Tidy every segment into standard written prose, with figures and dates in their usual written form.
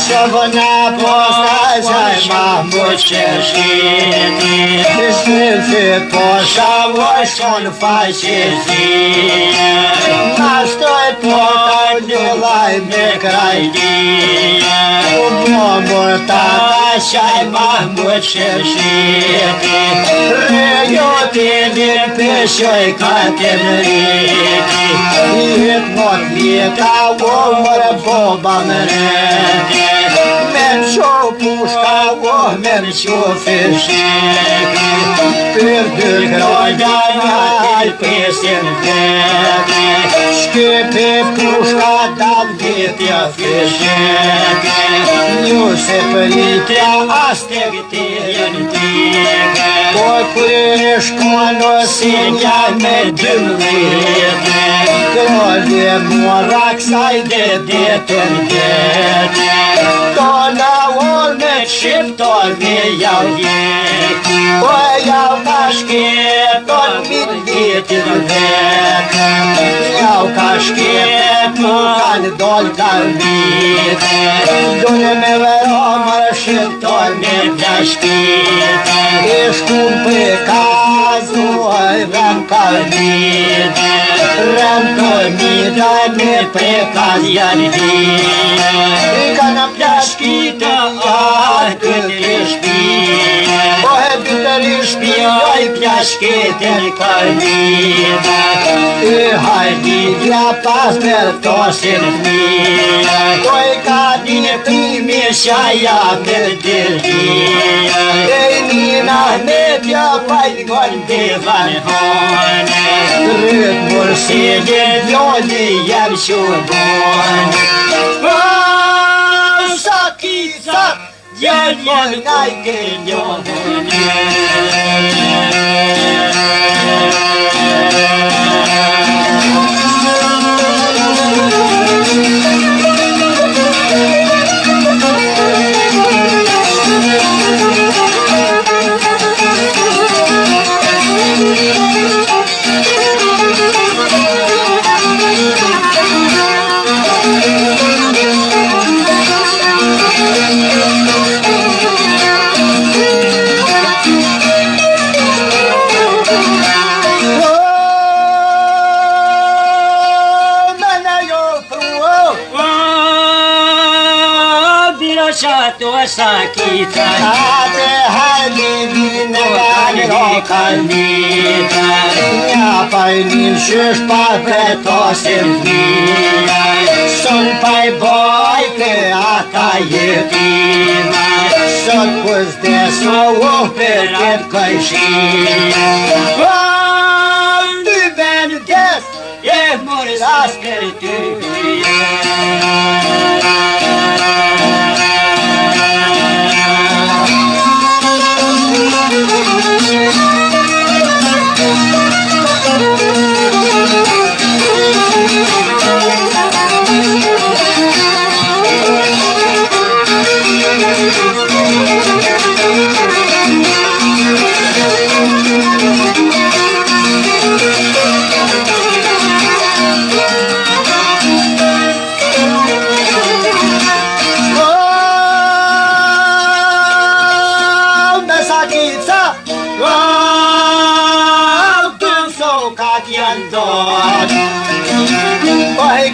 Shavana posa jai mucheshiti Snifi posa voshon fashizi Nastoi pota nilai mekraidi Ubomorta jai mucheshiti Reyoti nirpeshoi katemriti Hitmot lieta umre bobanreti Menço pushka o menço fisheki Pyrdür grojanja pesin veti Shkepe pushka dal vitja fisheki Njuse përitja astegtirin tike Koj kur shkono sinja me dëmlite Krolje mora kësaj detën vete Tona ol me shqiptor me jau jek Po jau ka shketon mit vitin vete Jau ka shketon kan dol karbite Dole me veromar shqiptor me pjashkite Ishkun për kazuaj vëm karbite Rëm kërmita me prekaz janë vite Kana pjashkite ajtë të shpite Po e bitër i shpijoj pjashkite në kërmite E hajditja pas për tosin fmite Po e ka dine primi shaja për dërgjite E nina me pja pajgon devan hone Rët mërësige djoli jem shubone Sakicat jeljen najke ljone Sakita Ate halibin gani kalita Ja pajnin shysh pa vetosin fnia Son paj bojte ata jetima Sot pëzdeso për et kajshia Ty ben des e mërës asker ty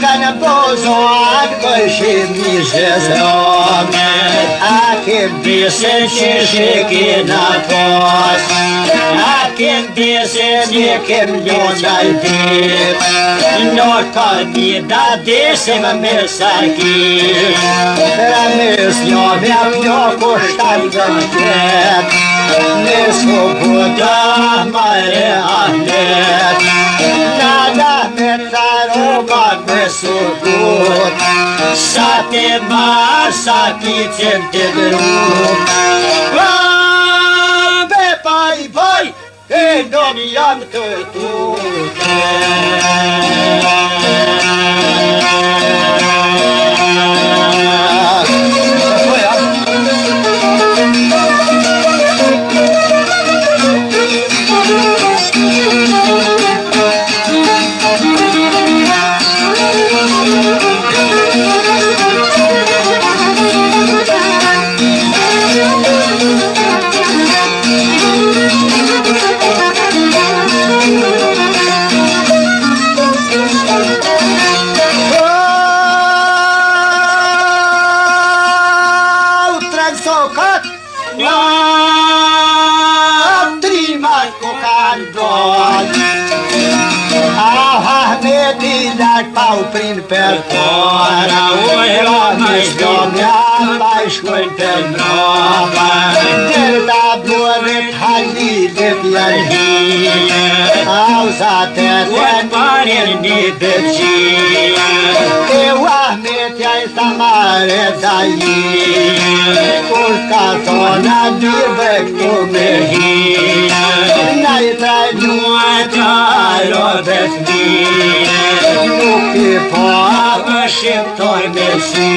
Kana pozor këshim një zhezromet A ke bisen që shiki në pos deseni kem ljonaj dit Në ka një da desim me sakit Ramis ljome pjo kushtaj gënket Nesu buda mare ahlet Nada me taroma me sukut Sa te ma sa ti qem të grup Be paj paj e non jam të tute Pau prin per fora, ora mi sdogna, mai shkojn per nova. Derda buonet halli dhe pjarhi, auzate dhe marin një dëqi. E wahmet jaj thamare daji, kur ka thona dyve këtu me hi. Na I trajnua qaro besmi, nuk I pa më shqiptoj me si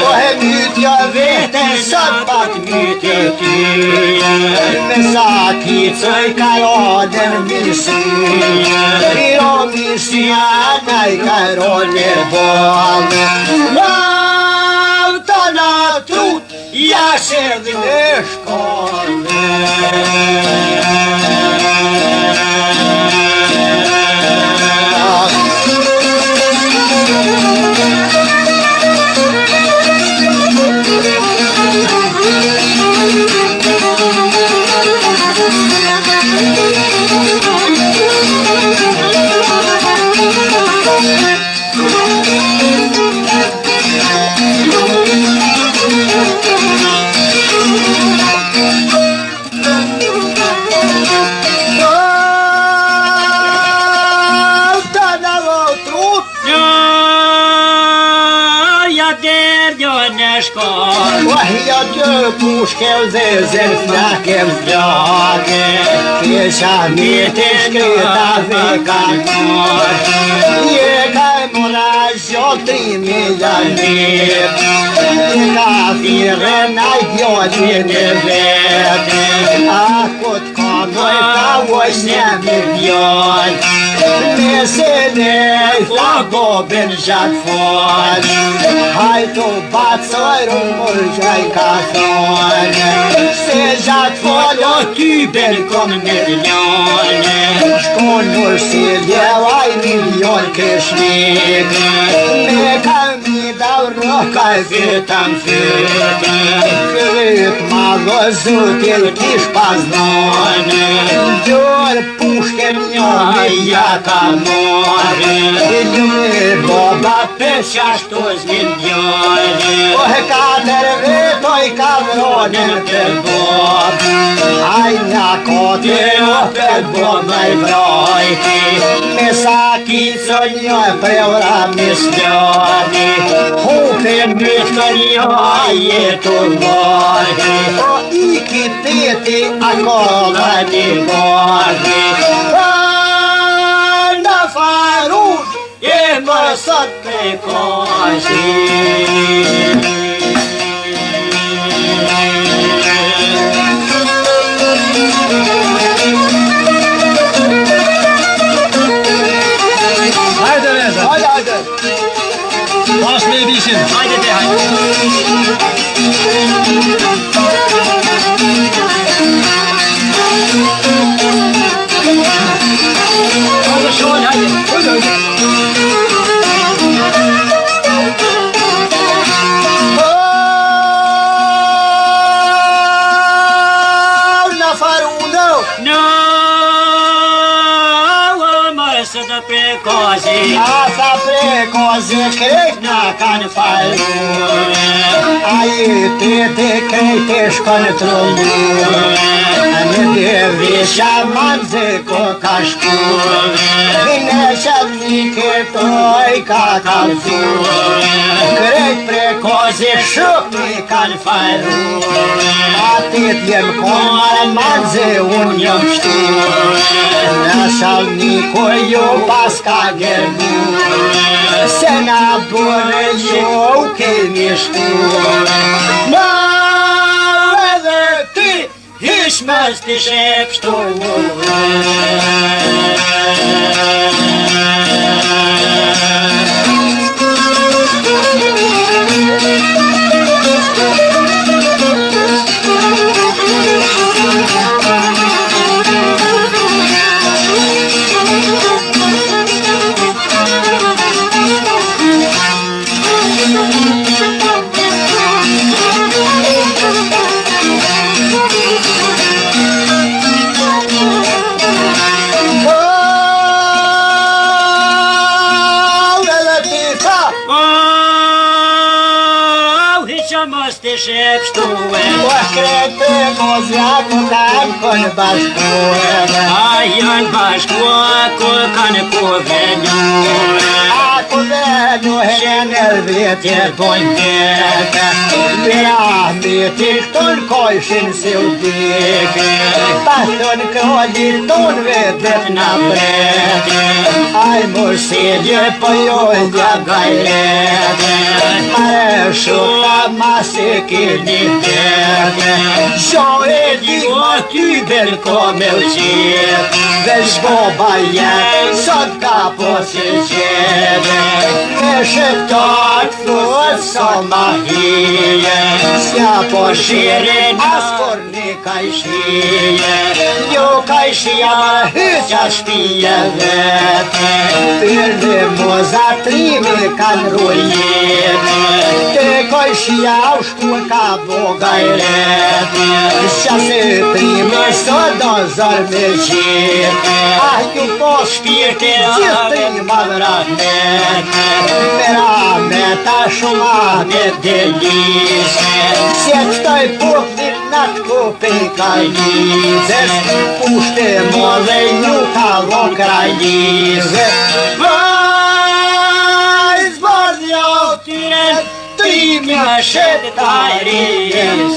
O e mytja vete sot pak mytje ty Me sa kicoj karoden misi Iro misi anaj karone bol Lau të na trut jashe dhe shkone Wahja gjë pushkel dhe zërë flakem zgjake Kesha mite shketa dhe kanor Je kaj mora zhotrimi janip Je ka thire najgjoni në vete Akut konoj ka vojsnjemi vjon Nese nej flago ben gjatë fol Hajtu bacoj rumur gjaj ka thonë Se gjatë fol o ty ben kom milione Shkonur si djevaj milion këshmik Me kam I davro kaj fytam fyt Fyt ma gëzutil kish paznone Gjor pushkem njoni ja ka more Ljumi boba për qashtos milione O he katër vetoj ka vronin për bob Aj nja kote o për bob naj vrojti Me sa kico një preura misloni Hupe mytër një jetu vorhi O iki teti a kolla një vorhi Në farun e më sot të koshi Hajde Reza! Hajde! Baş me bishin! Hajde te hajde! Hajde şöyle hajde! Hajde! prekozi, asa prekozi krejt na kanë falur. Ai te krejt e shkon trumur. Në devrisha manze ko ka shkur. Vine qëtni këtoj ka kalfur. Krejt prekozi shukni kanë falur. Atit jem komar manze unë jam shtur. Në Salniko ju pas ka gërmur. Se na bërë ju kemi shtur. Ma edhe ti hish mes t'i shep shtur. Mos t'i shep shtuë. Po krete mozjaku kanë kënë bashkuë. A janë bashkuë ku kanë ku venjuë. A ku venjuë në vetje bojnë teke. Mira miti këton kojshin si u dike. Paston krolli ton vetet na brete. Aj morsilje po jojnja gajlete. Mare shuka masi kini teke. Qo e digma ty belko me uqit. Vesh boba jem sot ka posi qede. Me sheptat thot sa ma hije. S'ja po shirin as kur një kaj shije. Jo kaj shia ma hyqa shpije vete. Pyrni mozatrimi kanë rujete. Te kaj shia u shku ka bogajrete. Qase trimi sot do zër me qite. Ah ju po shpirtin gjithë madhranete. Mera me ta shuma me delise. Se qtoj puknit natë kupi kajnizes. Pushte modhe ju ka lo krajnizes. Vaj zbardhja u tyre Trimja shet tajrise.